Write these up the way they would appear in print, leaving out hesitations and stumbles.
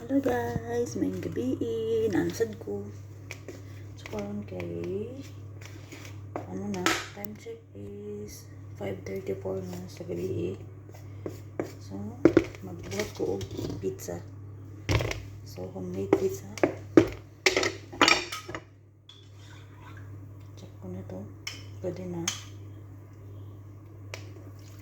Hello guys, may gabi nansad ko. So karon kay time check is 5:34 na sa gabi. So magbuhat ko og pizza. So homemade pizza. Check ko na to. Pwede na.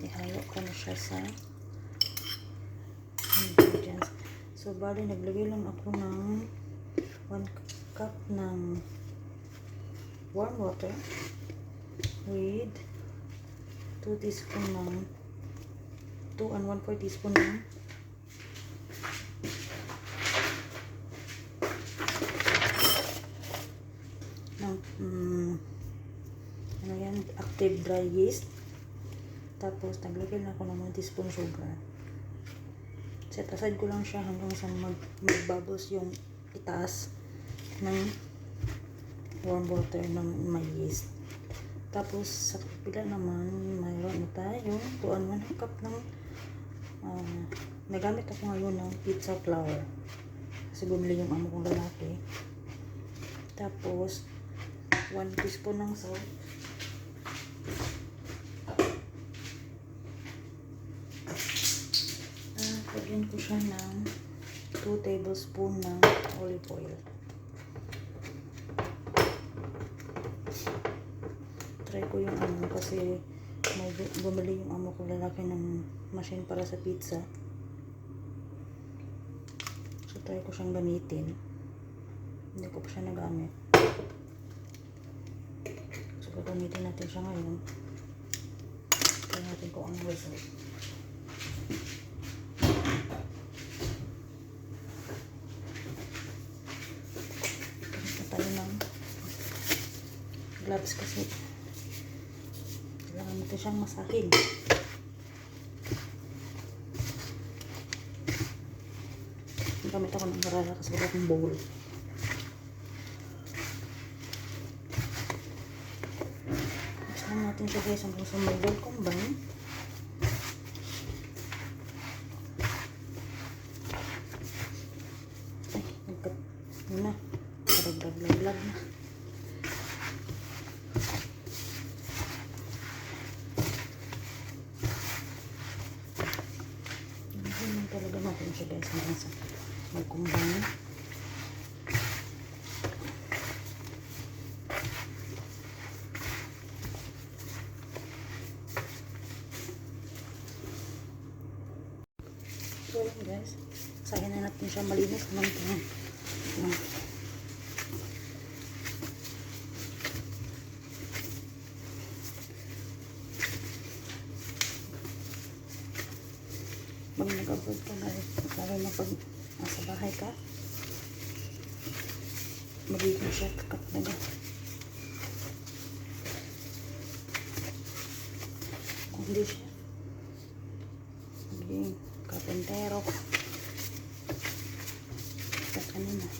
Ihalo ko na siya sa ingredients. So, bali, naglagay lang ako ng 1 cup ng warm water with 2 teaspoon ng 2 and 1/4 teaspoon ng ano yan, active dry yeast. Tapos, naglagay na ako ng 1 teaspoon sugar. Set aside ko lang siya hanggang sa mag-bubbles yung itaas ng warm water ng may yeast. Tapos sa kapila naman mayroon na tayong 2 and 1 cup ng nagamit ako ngayon ng pizza flour kasi bumili yung amo kong lalaki. Tapos 1 teaspoon ng salt. Lagyan ko siya ng 2 tablespoon ng olive oil. Try ko yung kasi may bumili yung amo ko lalaki ng machine para sa pizza. So try ko siyang gamitin. Hindi ko pa siya nagamit. So gagamitin natin siya ngayon. Try natin kung ang result. Gloves kasi kailangan natin siyang masahin. Gamit ako ng marala kasi wala akong bowl. Mix lang natin siya guys hanggang sa mag-well combine. Ay, nagkat muna. Parag-lag na. Talaga natin siya guys hanggang sa mag-combine. So yun guys, sahin na natin siya malinis naman ito. Pag nag-abroad ka guys, lalo na pag nasa bahay ka, magiging chef ka talaga. Kung hindi siya, magiging kapentero ka. Sa kanina.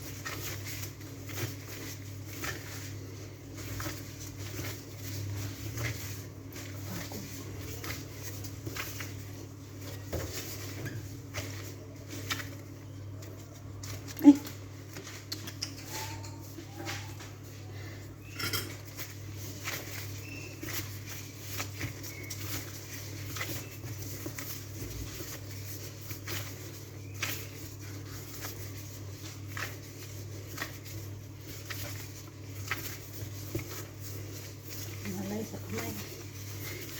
Sa kamay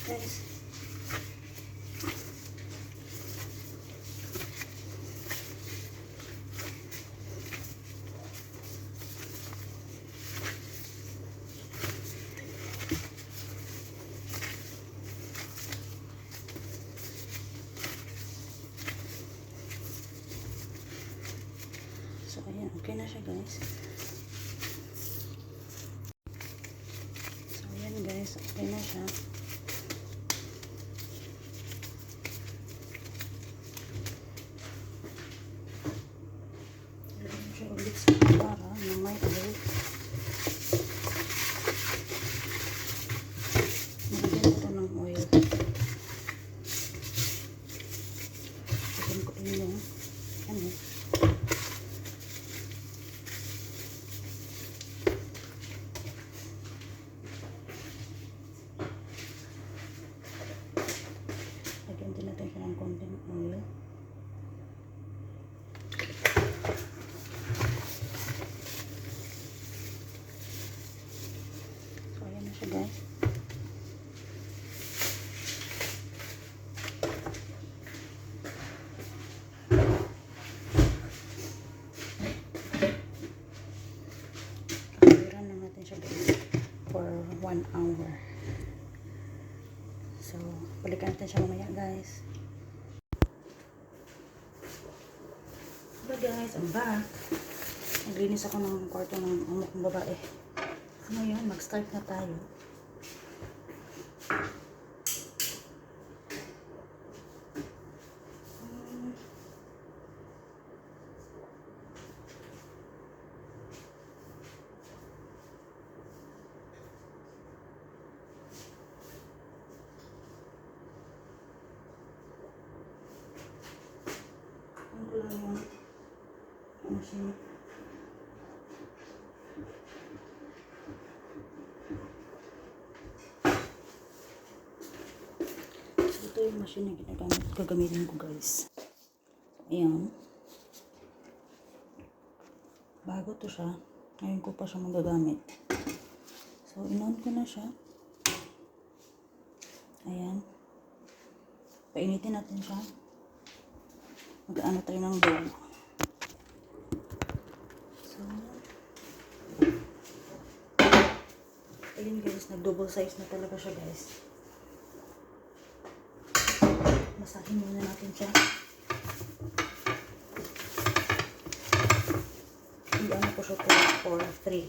guys. So ayan, okay na siya guys. Guys, okay na siya. Lagyan siya ulit sa para na may oil. Lagyan ko ng oil. Lagyan ko din yung guys. Hello guys, I'm back. Naglinis ako ng kwarto ng amo kong babae. Ngayon, mag-start na tayo. Ano lang yung machine. Ito yung machine na gagamitin ko guys. Ayan. Bago to siya. Ngayon ko pa siya magagamit. So, in-on ko na siya. Ayan. Painitin natin siya. Mag-ano tayo ng dough. So, ayun guys, nag-double size na talaga siya guys. Masahin muna natin siya. I-ano ko siya for 3.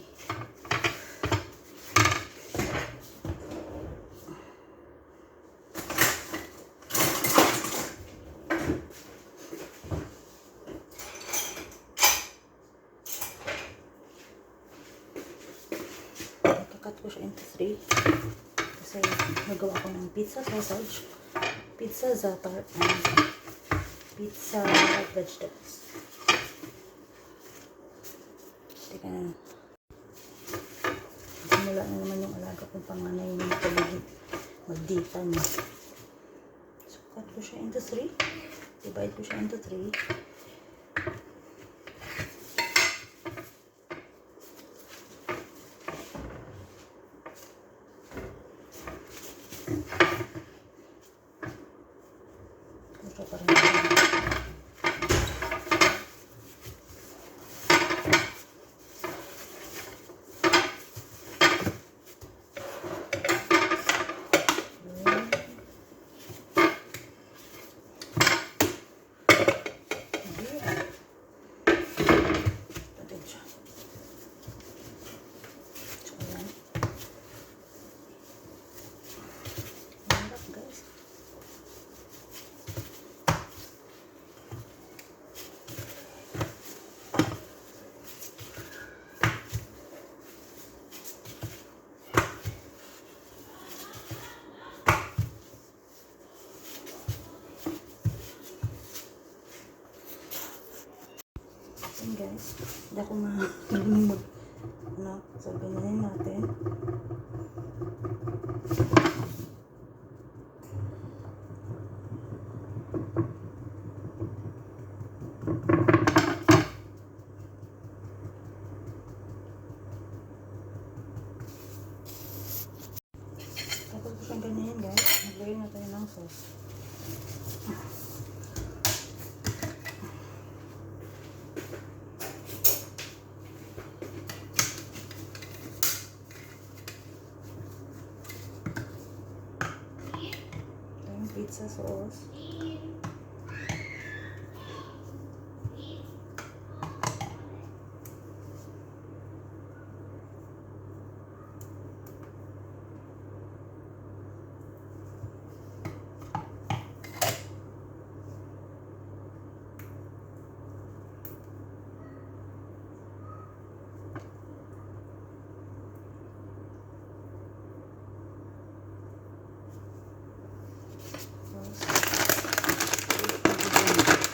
Cut ko siya into 3 kasi nagawa ko ng pizza sausage, pizza za'atar, and pizza vegetables. Teka na. Simula na naman yung alaga kong panganay ng paligid magdita niya. So, cut ko siya into 3. Divide ko siya into 3. Ito pa rin. Ayan guys, hindi ako marunong mag so ganyan natin. Tapos ko siyang ganyan guys, naglagay na tayo ng sauce. Pizza sauce.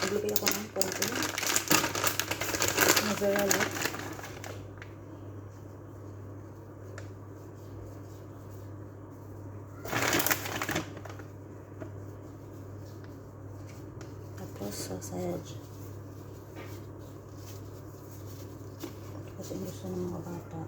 Naglagay ako ng konti mozzarella. Tapos sausage. Kasi gusto ng mga bata.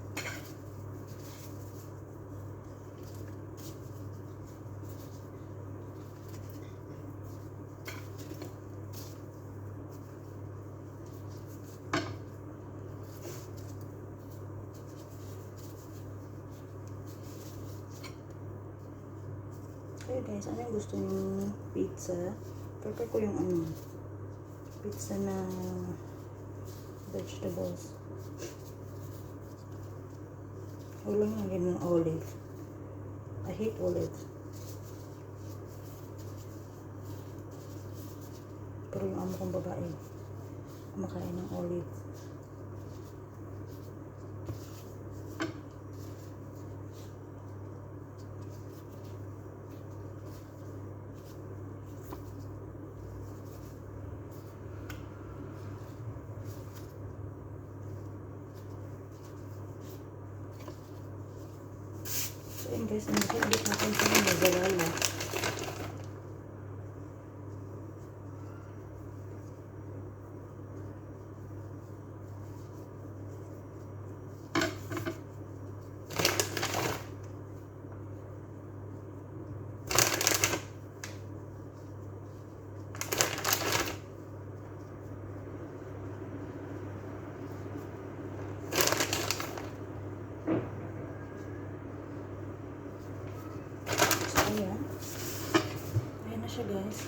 Kaya guys, ano yung gusto niyo pizza? Prefer ko yung pizza na vegetables. Huwag lang lagyan ng olive. I hate olive. Pero yung amo kong babae, kumakain ng olive. So yun guys, nag-edit natin sa mga mozzarella. Ayan na siya guys.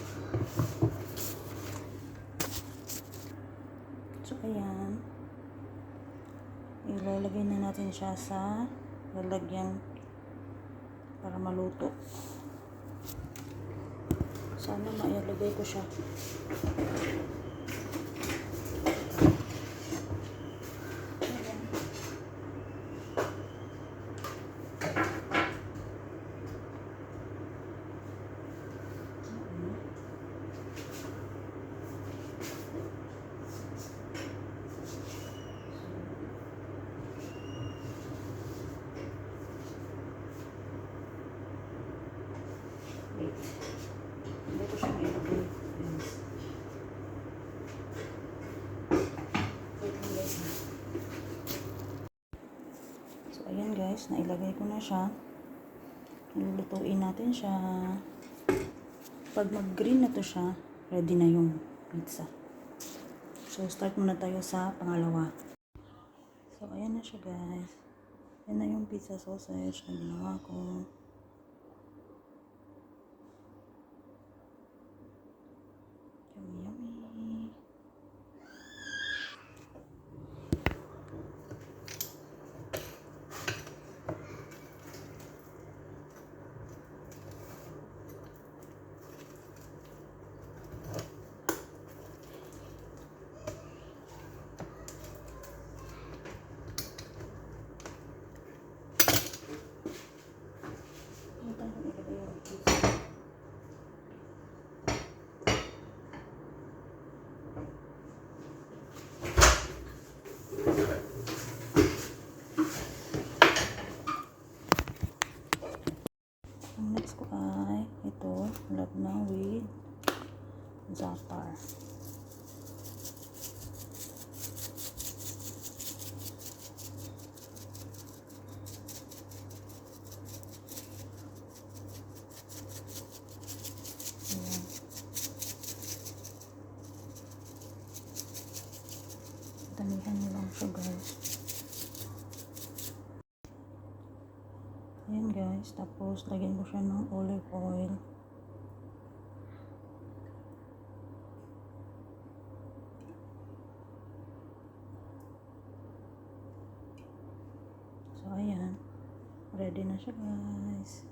So ayan. Ilalagay na natin siya sa lalagyan para maluto. Sana mailagay ko siya. Hindi ko siya mailagay. So, ayan guys, nailagay ko na siya. Lulutuin natin siya. Pag mag-green na to siya, ready na yung pizza. So, start muna tayo sa pangalawa. So, ayan na siya guys. Ayan na yung pizza sausage na ginawa ko. Yummy. Ang next ko ay ito, labna with za'atar. Ayan. Damihan nyo lang siya guys. Ayan guys, tapos lagyan ko siya ng olive oil. So ayan, ready na siya guys.